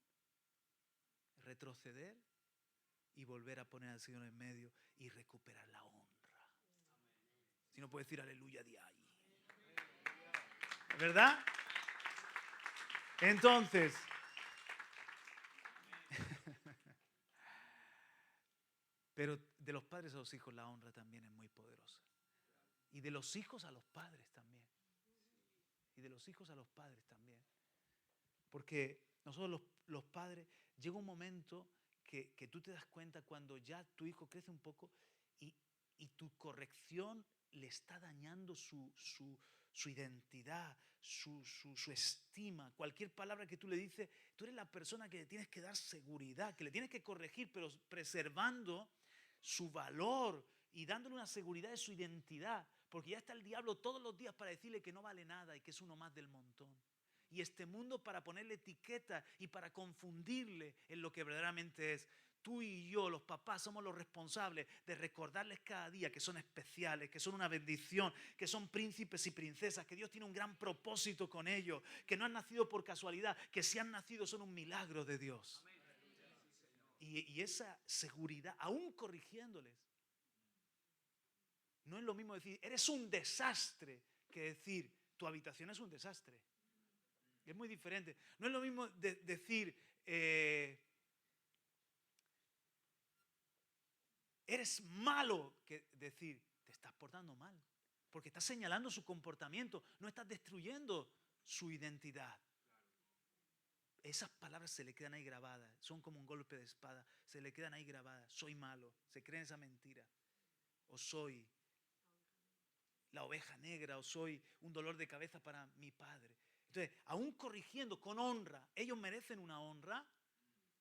retroceder y volver a poner al Señor en medio y recuperar la honra. Si no puedes decir aleluya de ahí. ¿Verdad? Entonces, pero de los padres a los hijos la honra también es muy poderosa. Y de los hijos a los padres también. Y de los hijos a los padres también. Porque nosotros los padres, llega un momento que tú te das cuenta cuando ya tu hijo crece un poco y tu corrección le está dañando su identidad, su estima. Cualquier palabra que tú le dices, tú eres la persona que le tienes que dar seguridad, que le tienes que corregir, pero preservando su valor y dándole una seguridad de su identidad. Porque ya está el diablo todos los días para decirle que no vale nada y que es uno más del montón. Y este mundo para ponerle etiqueta y para confundirle en lo que verdaderamente es. Tú y yo, los papás, somos los responsables de recordarles cada día que son especiales, que son una bendición, que son príncipes y princesas, que Dios tiene un gran propósito con ellos, que no han nacido por casualidad, que si han nacido son un milagro de Dios. Y esa seguridad, aún corrigiéndoles, no es lo mismo decir, eres un desastre, que decir, tu habitación es un desastre. Es muy diferente. No es lo mismo decir, eres malo, que decir, te estás portando mal. Porque estás señalando su comportamiento, no estás destruyendo su identidad. esas palabras se le quedan ahí grabadas, son como un golpe de espada, se le quedan ahí grabadas. Soy malo, se creen esa mentira. O soy la oveja negra, o soy un dolor de cabeza para mi padre. Entonces, aún corrigiendo con honra, ellos merecen una honra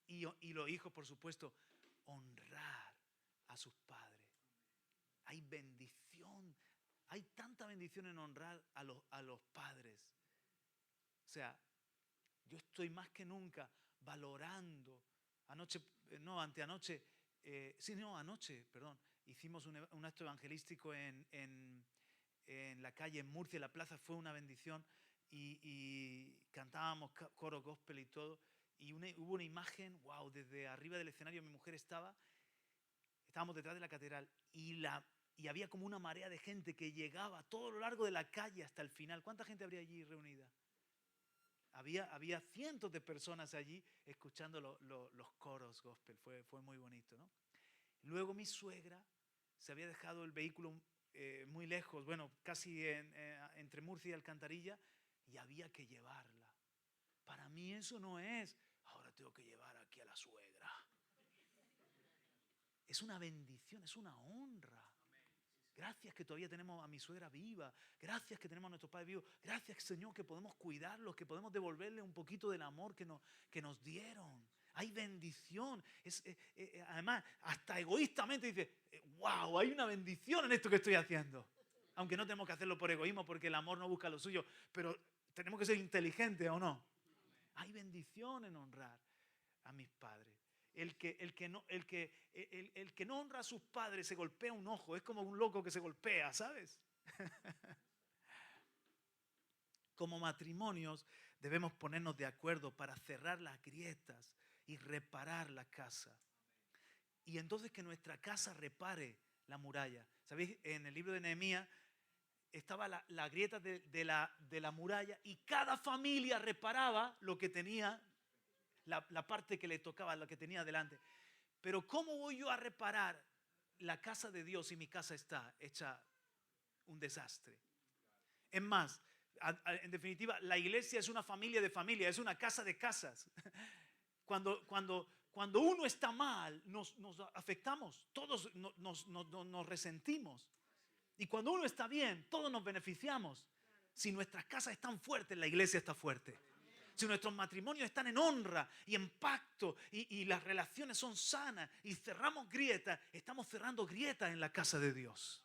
y los hijos, por supuesto, honrar a sus padres. Hay bendición, hay tanta bendición en honrar a los padres. O sea, yo estoy más que nunca valorando. Anoche, anteanoche, anoche, perdón, hicimos un acto evangelístico en la calle en Murcia, en la plaza, fue una bendición y cantábamos coro gospel y todo. Y hubo una imagen, wow, desde arriba del escenario mi mujer estábamos detrás de la catedral y había como una marea de gente que llegaba a todo lo largo de la calle hasta el final. ¿Cuánta gente habría allí reunida? Había cientos de personas allí escuchando los coros gospel, fue muy bonito, ¿no? Luego mi suegra se había dejado el vehículo muy lejos, bueno, casi entre Murcia y Alcantarilla, y había que llevarla. Para mí eso no es, ahora tengo que llevar aquí a la suegra. Es una bendición, es una honra. Gracias que todavía tenemos a mi suegra viva. Gracias que tenemos a nuestros padres vivos. Gracias, Señor, que podemos cuidarlos, que podemos devolverle un poquito del amor que nos dieron. Hay bendición. Además, hasta egoístamente dice, wow, hay una bendición en esto que estoy haciendo. Aunque no tenemos que hacerlo por egoísmo porque el amor no busca lo suyo, pero tenemos que ser inteligentes, ¿o no? Hay bendición en honrar a mis padres. El que no honra a sus padres se golpea un ojo, es como un loco que se golpea, ¿sabes? Como matrimonios debemos ponernos de acuerdo para cerrar las grietas y reparar la casa. Y entonces que nuestra casa repare la muralla. ¿Sabéis? En el libro de Nehemías estaba la grieta de la muralla y cada familia reparaba lo que tenía, la parte que le tocaba, lo que tenía delante. Pero ¿cómo voy yo a reparar la casa de Dios si mi casa está hecha un desastre? Es más, en definitiva, la iglesia es una familia de familias, es una casa de casas. Cuando uno está mal, nos afectamos, todos nos resentimos. Y cuando uno está bien, todos nos beneficiamos. Si nuestras casas están fuertes, la iglesia está fuerte. Si nuestros matrimonios están en honra y en pacto y las relaciones son sanas y cerramos grietas, estamos cerrando grietas en la casa de Dios.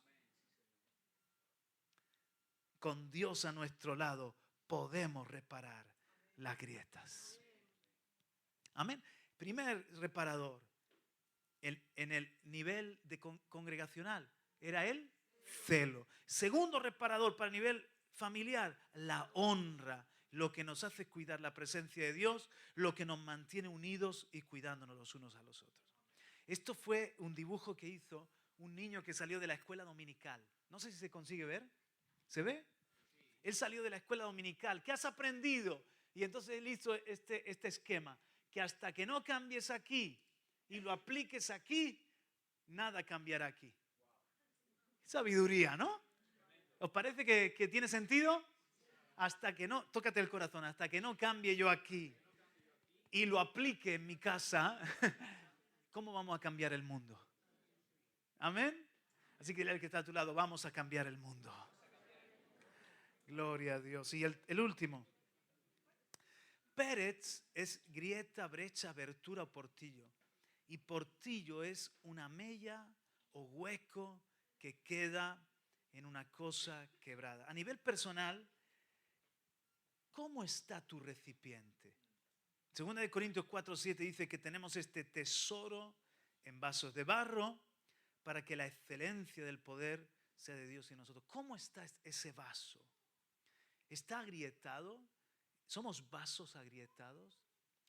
Con Dios a nuestro lado podemos reparar las grietas. Amén. Primer reparador en el nivel congregacional era el celo. Segundo reparador para el nivel familiar, la honra. Lo que nos hace cuidar la presencia de Dios, lo que nos mantiene unidos y cuidándonos los unos a los otros. Esto fue un dibujo que hizo un niño que salió de la escuela dominical. No sé si se consigue ver. ¿Se ve? Él salió de la escuela dominical. ¿Qué has aprendido? Y entonces él hizo este esquema, que hasta que no cambies aquí y lo apliques aquí, nada cambiará aquí. Sabiduría, ¿no? ¿Os parece que tiene sentido? Hasta que no, tócate el corazón, hasta que no cambie yo aquí y lo aplique en mi casa, ¿cómo vamos a cambiar el mundo? Amén. Así que el que está a tu lado, vamos a cambiar el mundo. Gloria a Dios. Y el último. Pérez es grieta, brecha, abertura o portillo. Y portillo es una mella o hueco que queda en una cosa quebrada. A nivel personal, ¿cómo está tu recipiente? Segunda de Corintios 4:7 dice que tenemos este tesoro en vasos de barro para que la excelencia del poder sea de Dios y nosotros. ¿Cómo está ese vaso? ¿Está agrietado? ¿Somos vasos agrietados?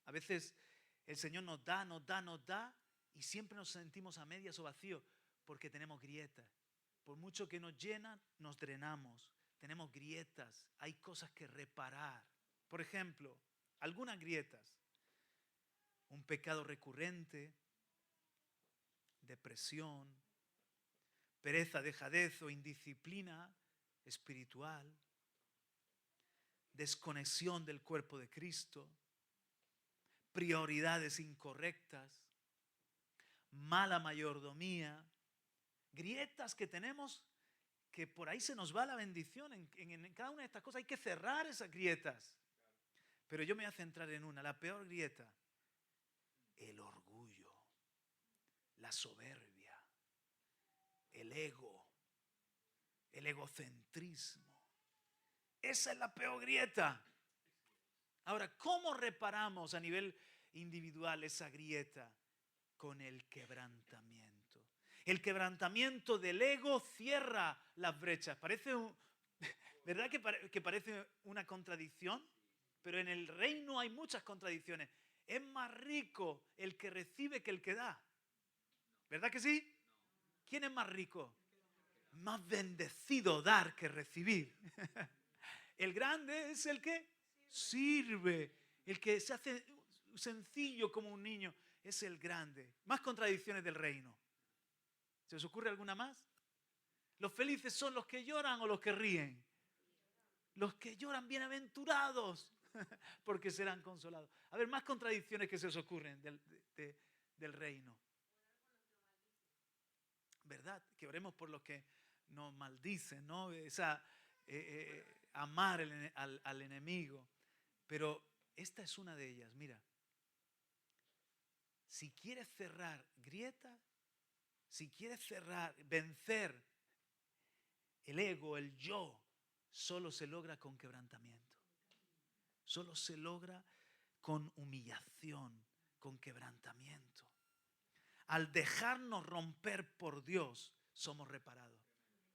A veces el Señor nos da y siempre nos sentimos a medias o vacíos porque tenemos grietas. Por mucho que nos llenan, nos drenamos. Tenemos grietas, hay cosas que reparar. Por ejemplo, algunas grietas. Un pecado recurrente, depresión, pereza, dejadez o indisciplina espiritual, desconexión del cuerpo de Cristo, prioridades incorrectas, mala mayordomía, grietas que tenemos que por ahí se nos va la bendición. En cada una de estas cosas hay que cerrar esas grietas. Pero yo me voy a centrar en una, la peor grieta: el orgullo, la soberbia, el ego, el egocentrismo. Esa es la peor grieta. Ahora, ¿cómo reparamos a nivel individual esa grieta? Con el quebrantamiento. El quebrantamiento del ego cierra las brechas. ¿Verdad que parece una contradicción? Pero en el reino hay muchas contradicciones. Es más rico el que recibe que el que da. ¿Verdad que sí? ¿Quién es más rico? Más bendecido dar que recibir. El grande es el que sirve. El que se hace sencillo como un niño es el grande. Más contradicciones del reino. ¿Se os ocurre alguna más? ¿Los felices son los que lloran o los que ríen? Los que lloran, bienaventurados, porque serán consolados. A ver, más contradicciones que se os ocurren del reino. ¿Verdad? Que oremos por los que nos maldicen, ¿no? Amar al enemigo. Pero esta es una de ellas. Mira, si quieres cerrar grietas, si quieres vencer el ego, el yo, solo se logra con quebrantamiento. Solo se logra con humillación, con quebrantamiento. Al dejarnos romper por Dios, somos reparados.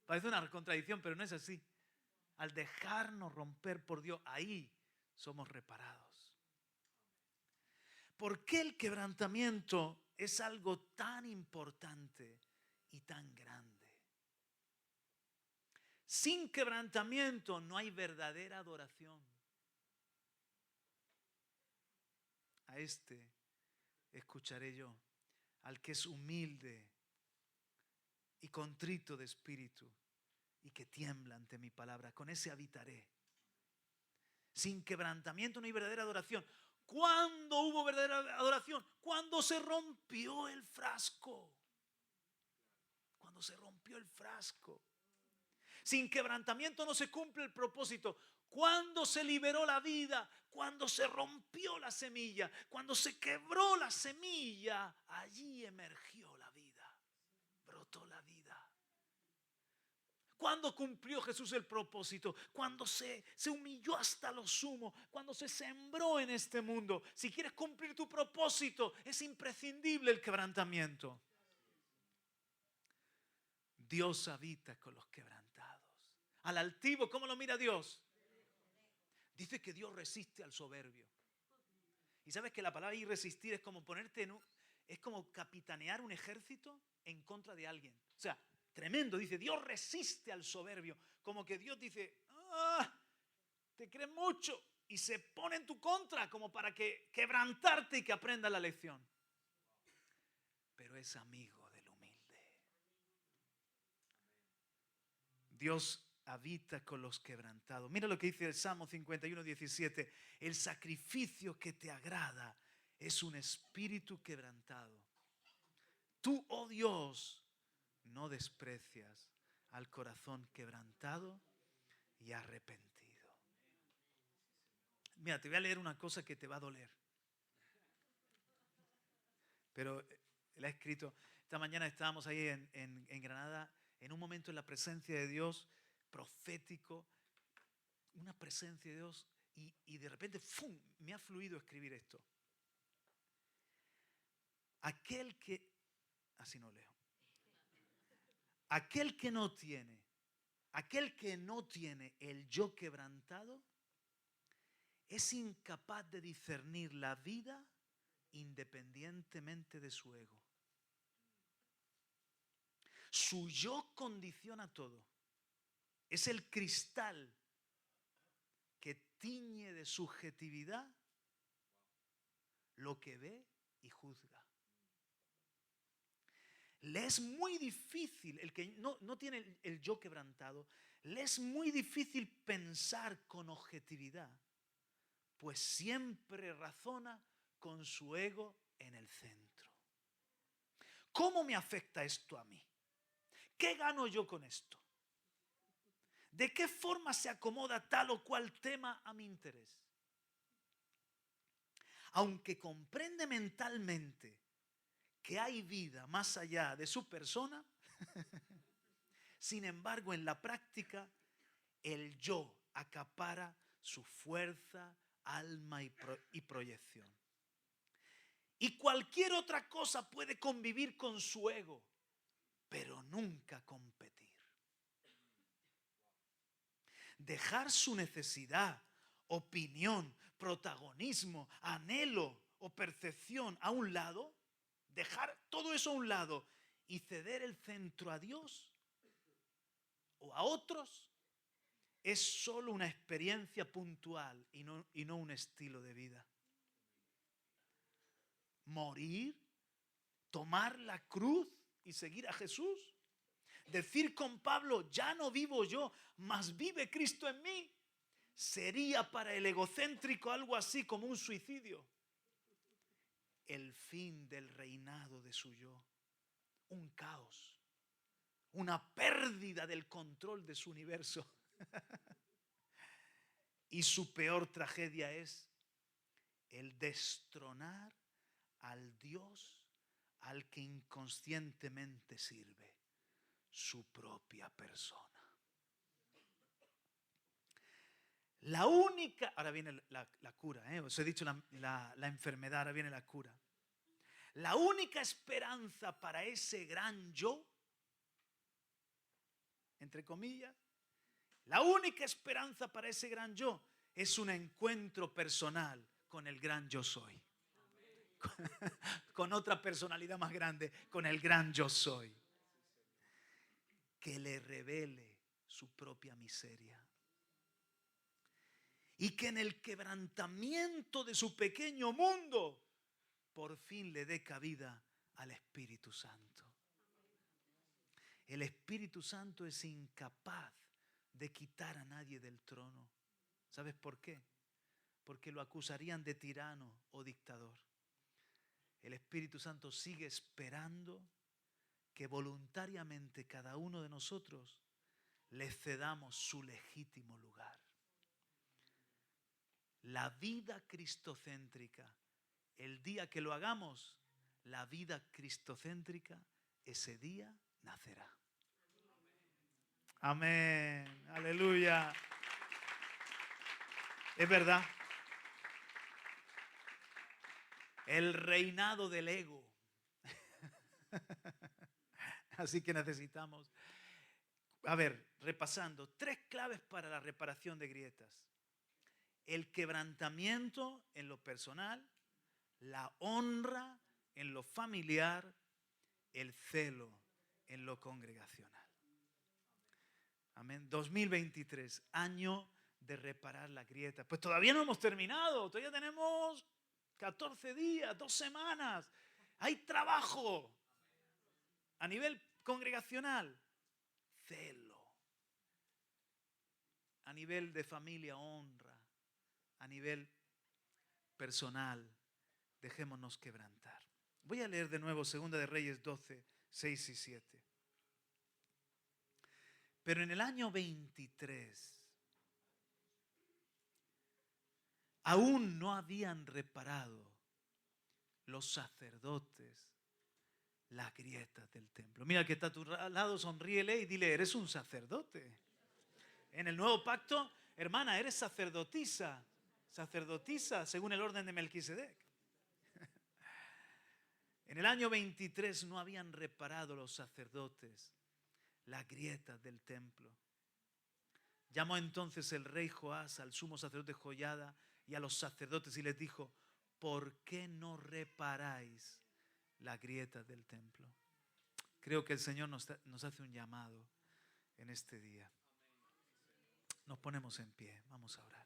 Parece una contradicción, pero no es así. Al dejarnos romper por Dios, ahí somos reparados. ¿Por qué el quebrantamiento es algo tan importante y tan grande? Sin quebrantamiento no hay verdadera adoración. A este escucharé yo, al que es humilde y contrito de espíritu y que tiembla ante mi palabra. Con ese habitaré. Sin quebrantamiento no hay verdadera adoración. ¿Cuándo hubo verdadera adoración? Cuando se rompió el frasco. Cuando se rompió el frasco. Sin quebrantamiento no se cumple el propósito. Cuando se liberó la vida, cuando se rompió la semilla, cuando se quebró la semilla, allí emergió la vida, brotó la vida. Cuando cumplió Jesús el propósito, cuando se humilló hasta lo sumo, cuando se sembró en este mundo. Si quieres cumplir tu propósito, es imprescindible el quebrantamiento. Dios habita con los quebrantados. Al altivo, ¿cómo lo mira Dios? Dice que Dios resiste al soberbio. Y sabes que la palabra irresistir es como es como capitanear un ejército en contra de alguien. O sea, tremendo. Dice, Dios resiste al soberbio. Como que Dios dice, te crees mucho. Y se pone en tu contra como para quebrantarte y que aprendas la lección. Pero es amigo del humilde. Dios habita con los quebrantados. Mira lo que dice el Salmo 51:17. El sacrificio que te agrada es un espíritu quebrantado. Tú, oh Dios, no desprecias al corazón quebrantado y arrepentido. Mira, te voy a leer una cosa que te va a doler. Pero la he escrito. Esta mañana estábamos ahí en Granada, en un momento en la presencia de Dios, profético, una presencia de Dios, y de repente, ¡fum!, me ha fluido escribir esto. Así no leo. Aquel que no tiene el yo quebrantado, es incapaz de discernir la vida independientemente de su ego. Su yo condiciona todo. Es el cristal que tiñe de subjetividad lo que ve y juzga. Le es muy difícil, el que no tiene el yo quebrantado, le es muy difícil pensar con objetividad, pues siempre razona con su ego en el centro. ¿Cómo me afecta esto a mí? ¿Qué gano yo con esto? ¿De qué forma se acomoda tal o cual tema a mi interés? Aunque comprende mentalmente que hay vida más allá de su persona, sin embargo, en la práctica, el yo acapara su fuerza, alma y proyección. Y cualquier otra cosa puede convivir con su ego, pero nunca competir. Dejar su necesidad, opinión, protagonismo, anhelo o percepción a un lado, dejar todo eso a un lado y ceder el centro a Dios o a otros, es solo una experiencia puntual y no un estilo de vida. Morir, tomar la cruz y seguir a Jesús. Decir con Pablo, ya no vivo yo, mas vive Cristo en mí, sería para el egocéntrico algo así como un suicidio. El fin del reinado de su yo, un caos, una pérdida del control de su universo. Y su peor tragedia es el destronar al Dios al que inconscientemente sirve, su propia persona. La única, ahora viene la cura, os he dicho la enfermedad, ahora viene la cura. La única esperanza para ese gran yo, entre comillas, la única esperanza para ese gran yo es un encuentro personal con el gran yo soy. Con otra personalidad más grande, con el gran yo soy. Que le revele su propia miseria. Y que en el quebrantamiento de su pequeño mundo, por fin le dé cabida al Espíritu Santo. El Espíritu Santo es incapaz de quitar a nadie del trono. ¿Sabes por qué? Porque lo acusarían de tirano o dictador. El Espíritu Santo sigue esperando que voluntariamente cada uno de nosotros le cedamos su legítimo lugar. La vida cristocéntrica, el día que lo hagamos, la vida cristocéntrica, ese día nacerá. Amén, aleluya. Es verdad. El reinado del ego. Así que necesitamos, a ver, repasando, 3 claves para la reparación de grietas. El quebrantamiento en lo personal, la honra en lo familiar, el celo en lo congregacional. Amén. 2023, año de reparar la grieta. Pues todavía no hemos terminado, todavía tenemos 14 días, 2 semanas. Hay trabajo a nivel congregacional, celo. A nivel de familia, honra. A nivel personal, dejémonos quebrantar. Voy a leer de nuevo 2 de Reyes 12, 6 y 7. Pero en el año 23, aún no habían reparado los sacerdotes las grietas del templo. Mira que está a tu lado, sonríele y dile, eres un sacerdote. En el nuevo pacto, hermana, eres sacerdotisa. Sacerdotisa según el orden de Melquisedec. En el año 23 no habían reparado los sacerdotes las grietas del templo. Llamó entonces el rey Joás al sumo sacerdote Joiada y a los sacerdotes y les dijo, ¿por qué no reparáis las grietas del templo? Creo que el Señor nos hace un llamado en este día. Nos ponemos en pie, vamos a orar.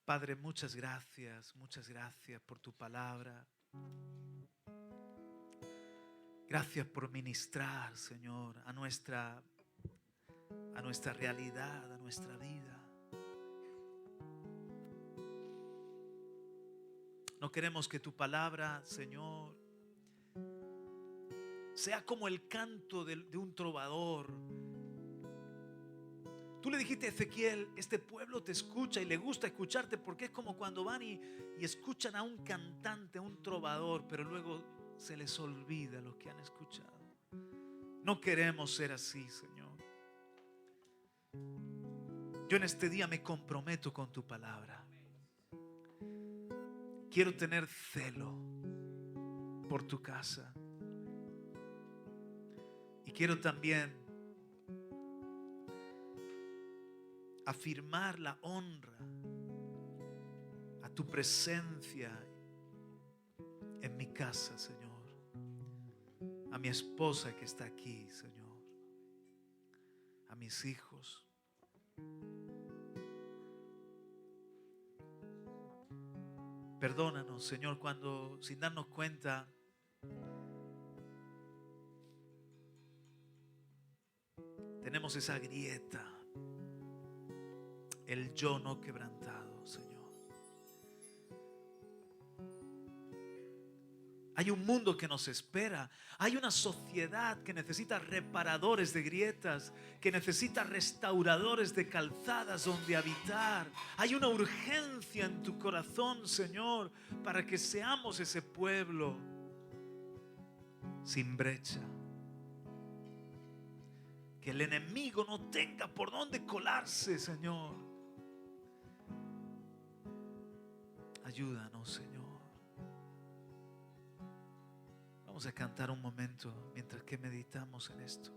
Padre, muchas gracias por tu palabra. Gracias por ministrar, Señor, a nuestra realidad, a nuestra vida. No queremos que tu palabra, Señor, sea como el canto de un trovador. Tú le dijiste a Ezequiel, este pueblo te escucha y le gusta escucharte porque es como cuando van y escuchan a un cantante, a un trovador, pero luego se les olvida lo que han escuchado. No queremos ser así, Señor. Yo en este día me comprometo con tu palabra. Quiero tener celo por tu casa. Y quiero también afirmar la honra a tu presencia en mi casa, Señor. A mi esposa que está aquí, Señor. A mis hijos. Perdónanos, Señor, cuando sin darnos cuenta tenemos esa grieta, el yo no quebrantado, Señor. Hay un mundo que nos espera. Hay una sociedad que necesita reparadores de grietas, que necesita restauradores de calzadas donde habitar. Hay una urgencia en tu corazón, Señor, para que seamos ese pueblo sin brecha. Que el enemigo no tenga por dónde colarse, Señor. Ayúdanos, Señor. Vamos a cantar un momento mientras que meditamos en esto.